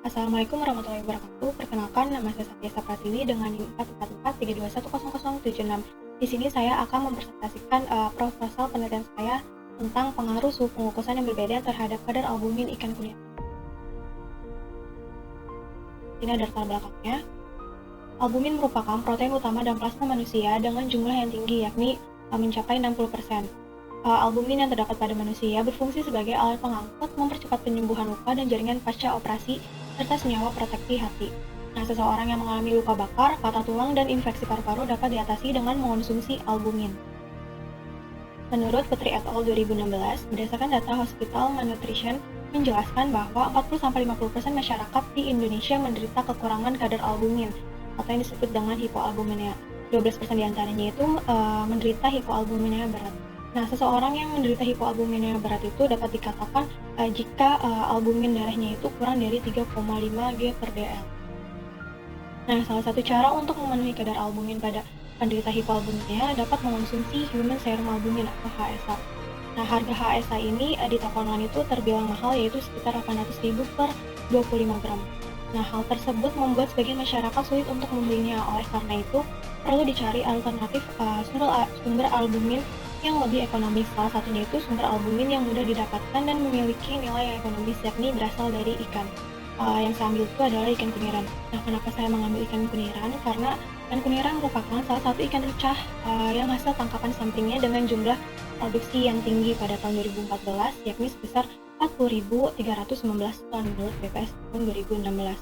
Assalamualaikum warahmatullahi wabarakatuh. Perkenalkan, nama saya Satyasa Pratiwi dengan NIM 44432100076. Di sini saya akan mempresentasikan proposal penelitian saya tentang pengaruh suhu pengukusan yang berbeda terhadap kadar albumin ikan kuniran. Ini ada latar belakangnya. Albumin merupakan protein utama dalam plasma manusia dengan jumlah yang tinggi, yakni mencapai 60%. Albumin yang terdapat pada manusia berfungsi sebagai alat pengangkut, mempercepat penyembuhan luka dan jaringan pasca operasi, serta senyawa proteksi hati. Nah, seseorang yang mengalami luka bakar, patah tulang, dan infeksi paru-paru dapat diatasi dengan mengonsumsi albumin. Menurut Putri et al. 2016, berdasarkan data Hospital Malnutrition menjelaskan bahwa 40-50% masyarakat di Indonesia menderita kekurangan kadar albumin, atau yang disebut dengan hipoalbuminemia. 12% diantaranya itu menderita hipoalbuminemia berat. Nah, seseorang yang menderita hipoalbuminemia berat itu dapat dikatakan jika albumin darahnya itu kurang dari 3,5 G per dl. Nah, salah satu cara untuk memenuhi kadar albumin pada penderita hipoalbuminemia dapat mengonsumsi human serum albumin atau HSA. Nah, harga HSA ini di toko online itu terbilang mahal, yaitu sekitar 800.000 per 25 gram. Nah, hal tersebut membuat sebagian masyarakat sulit untuk membelinya. Oleh karena itu, perlu dicari alternatif sumber albumin yang lebih ekonomis. Salah satunya itu sumber albumin yang mudah didapatkan dan memiliki nilai yang ekonomis, yakni berasal dari ikan. Yang saya ambil itu adalah ikan kuniran. Nah, kenapa saya mengambil ikan kuniran? Karena ikan kuniran merupakan salah satu ikan recah yang hasil tangkapan sampingnya dengan jumlah produksi yang tinggi pada tahun 2014, yakni sebesar 40.319 ton menurut BPS tahun 2016.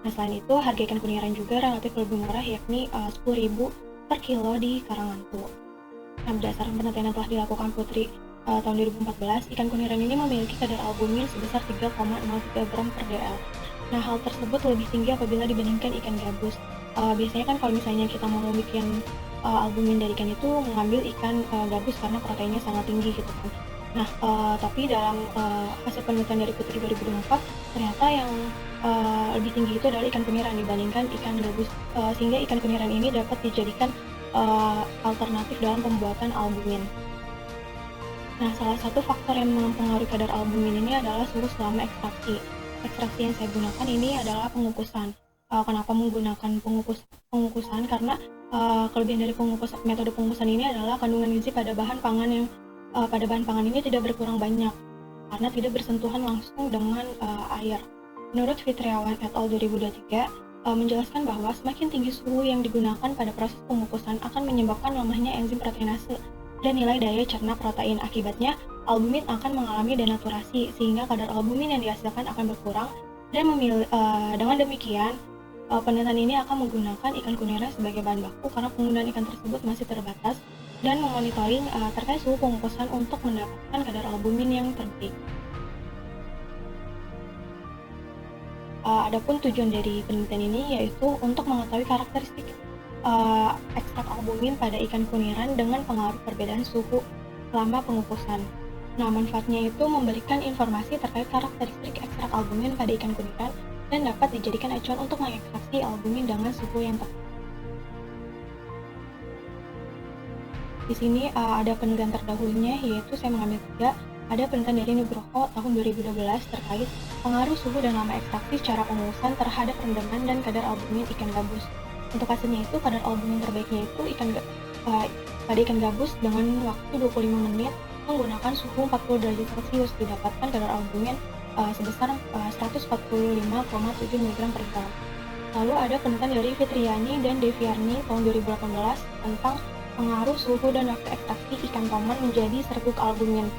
Nah, selain itu, harga ikan kuniran juga relatif lebih murah, yakni 10.000 per kilo di Karangantu. Nah, berdasarkan penelitian yang telah dilakukan Putri tahun 2014, ikan kuniran ini memiliki kadar albumin sebesar 3,03 gram per dl. Nah, hal tersebut lebih tinggi apabila dibandingkan ikan gabus. Biasanya kan kalau misalnya kita mau bikin albumin dari ikan itu mengambil ikan gabus karena proteinnya sangat tinggi gitu kan. Nah, tapi dalam hasil penelitian dari Putri 2024, ternyata yang lebih tinggi itu adalah ikan kuniran dibandingkan ikan gabus, sehingga ikan kuniran ini dapat dijadikan alternatif dalam pembuatan albumin. Nah, salah satu faktor yang mempengaruhi kadar albumin ini adalah suhu selama ekstraksi. Ekstraksi yang saya gunakan ini adalah pengukusan. Kenapa menggunakan pengukusan? Karena kelebihan dari metode pengukusan ini adalah kandungan gizi pada bahan pangan ini tidak berkurang banyak karena tidak bersentuhan langsung dengan air. Menurut Fitriawan et al. 2023 menjelaskan bahwa semakin tinggi suhu yang digunakan pada proses pengukusan akan menyebabkan lemahnya enzim proteinase dan nilai daya cerna protein. Akibatnya, albumin akan mengalami denaturasi sehingga kadar albumin yang dihasilkan akan berkurang, dan dengan demikian penelitian ini akan menggunakan ikan kuniran sebagai bahan baku karena penggunaan ikan tersebut masih terbatas, dan memonitoring terkait suhu pengukusan untuk mendapatkan kadar albumin yang terbaik. Adapun tujuan dari penelitian ini yaitu untuk mengetahui karakteristik ekstrak albumin pada ikan kuniran dengan pengaruh perbedaan suhu selama pengukusan. Nah, manfaatnya itu memberikan informasi terkait karakteristik ekstrak albumin pada ikan kuniran dan dapat dijadikan acuan untuk mengekstraksi albumin dengan suhu yang tepat. Di sini ada penelitian terdahulunya, yaitu saya mengambil 3. Ada penelitian dari Nugroho tahun 2012 terkait pengaruh suhu dan lama ekstraksi secara pengukusan terhadap rendaman dan kadar albumin ikan gabus. Untuk hasilnya itu, kadar albumin terbaiknya itu pada ikan gabus dengan waktu 25 menit menggunakan suhu 40 derajat Celcius didapatkan kadar albumin sebesar 145,7 mg per gram. Lalu ada penelitian dari Fitriani dan Deviarni tahun 2018 tentang pengaruh suhu dan waktu ekstraksi ikan toman menjadi serbuk albumin.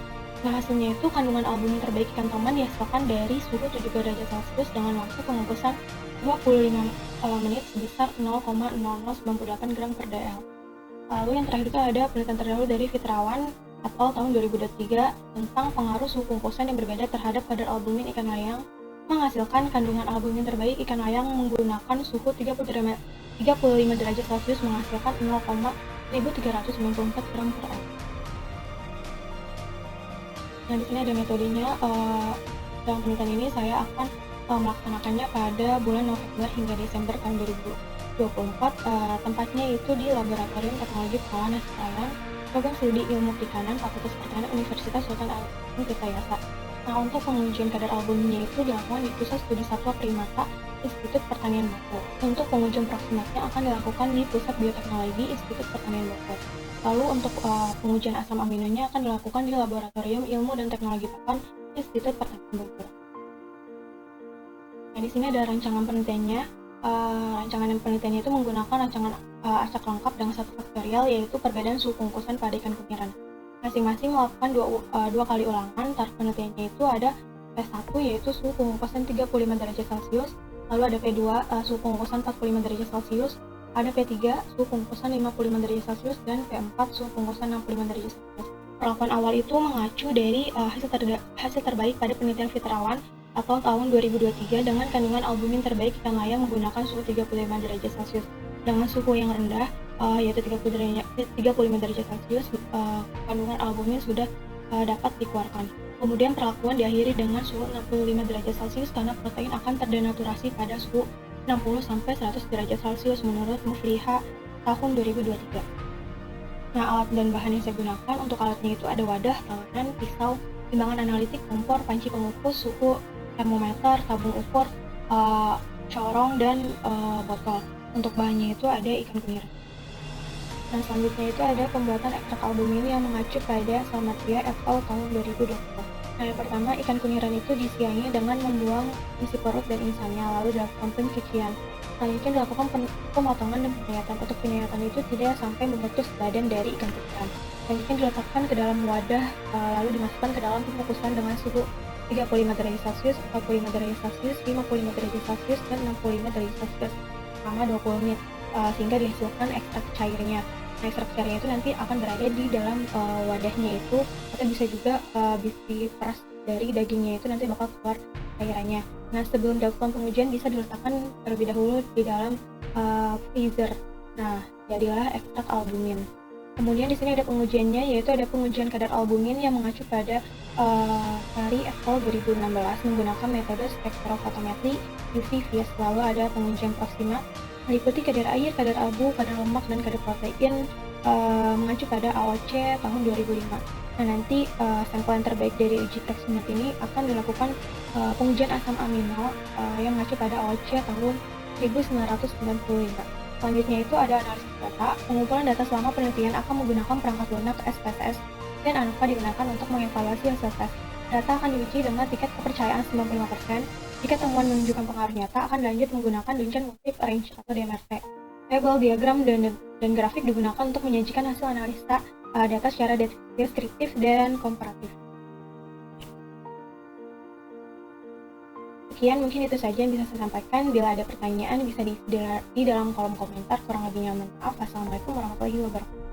Nah, hasilnya itu kandungan albumin terbaik ikan toman dihasilkan dari suhu 70 derajat Celcius dengan waktu pengukusan 25 menit sebesar 0,0098 gram per dl. Lalu yang terakhir itu ada penelitian terdahulu dari Fitrawan atau tahun 2023 tentang pengaruh suhu pengukusan yang berbeda terhadap kadar albumin ikan layang, menghasilkan kandungan albumin terbaik ikan layang menggunakan suhu 35 derajat Celcius menghasilkan 0,1394 gram per L. Nah, di sini ada metodenya. Dalam penelitian ini saya akan melaksanakannya pada bulan November hingga Desember tahun 2024. Tempatnya itu di Laboratorium Teknologi Pengolahan Nasi Ayam, Program Studi Ilmu Perikanan, Fakultas Pertanian Universitas Sultan Agung Tirtayasa. Nah, untuk pengujian kadar albuminnya itu dilakukan di Pusat Studi Satwa Primata Institut Pertanian Bogor. Untuk pengujian proksimatnya akan dilakukan di Pusat Bioteknologi Institut Pertanian Bogor. Lalu untuk pengujian asam aminonya akan dilakukan di Laboratorium Ilmu dan Teknologi Pakan Institut Pertanian Bogor. Nah, di sini ada rancangan penelitiannya. Rancangan penelitiannya itu menggunakan rancangan acak lengkap dengan satu faktorial, yaitu perbedaan suhu pengukusan pada ikan kuniran. Masing-masing melakukan dua kali ulangan. Taraf penelitiannya itu ada P1 yaitu suhu pengukusan 35 derajat Celcius, lalu ada P2 suhu pengukusan 45 derajat Celcius, ada P3 suhu pengukusan 55 derajat Celcius, dan P4 suhu pengukusan 65 derajat Celcius. Perlakuan awal itu mengacu dari hasil terbaik pada penelitian Fitrawan atau tahun 2023 dengan kandungan albumin terbaik ikan layang menggunakan suhu 35 derajat Celcius. Dengan suhu yang rendah yaitu 35 derajat Celcius, kandungan albumin sudah dapat dikeluarkan. Kemudian perlakuan diakhiri dengan suhu 65 derajat Celcius karena protein akan terdenaturasi pada suhu 60-100 derajat Celcius menurut Mufliha tahun 2023. Nah, alat dan bahan yang saya gunakan untuk alatnya itu ada wadah, takaran, pisau, timbangan analitik, kompor, panci pengukus, suhu, termometer, tabung ukur, corong, dan botol. Untuk bahannya itu ada ikan kuniran. Nah, selanjutnya itu ada pembuatan ekstrak albumin yang mengacu pada Salmatria et al. Tahun 2020. Nah, yang pertama, ikan kuniran itu disiangi dengan membuang isi perut dan insangnya, lalu dilakukan pencucian. Selanjutnya dilakukan pemotongan dan penyayatan. Untuk penyayatan itu tidak sampai memutus badan dari ikan kuniran. Selanjutnya diletakkan ke dalam wadah, lalu dimasukkan ke dalam pengukusan dengan suhu 35 derajat Celcius, 45 derajat Celcius, 55 derajat Celcius, dan 65 derajat Celcius selama 20 menit, sehingga dihasilkan ekstrak cairnya. Nah, ekstrak cairnya itu nanti akan berada di dalam wadahnya itu, atau bisa juga diperas dari dagingnya itu nanti bakal keluar cairannya. Nah, sebelum dilakukan pengujian bisa diletakkan terlebih dahulu di dalam freezer. Nah, jadilah ekstrak albumin. Kemudian di sini ada pengujiannya, yaitu ada pengujian kadar albumin yang mengacu pada Sari et al. 2016 menggunakan metode spektrofotometri UV vis. Lalu ada pengujian proksimat meliputi kadar air, kadar abu, kadar lemak, dan kadar protein mengacu pada AOC tahun 2005. Nah, nanti sampel yang terbaik dari uji proksimat ini akan dilakukan pengujian asam amino yang mengacu pada AOC tahun 1995. Selanjutnya itu ada analisis data. Pengumpulan data selama penelitian akan menggunakan perangkat lunak SPSS dan ANOVA digunakan untuk mengevaluasi hasil tes. Data akan diuji dengan tingkat kepercayaan 95%. Jika temuan menunjukkan pengaruh nyata, akan dilanjut menggunakan Dungeon Motif Range atau DMRT. Tabel, diagram, dan grafik digunakan untuk menyajikan hasil analisa data secara deskriptif dan komparatif. Sekian, mungkin itu saja yang bisa saya sampaikan. Bila ada pertanyaan bisa di dalam kolom komentar. Kurang lebihnya mohon maaf. Wassalamualaikum warahmatullahi wabarakatuh.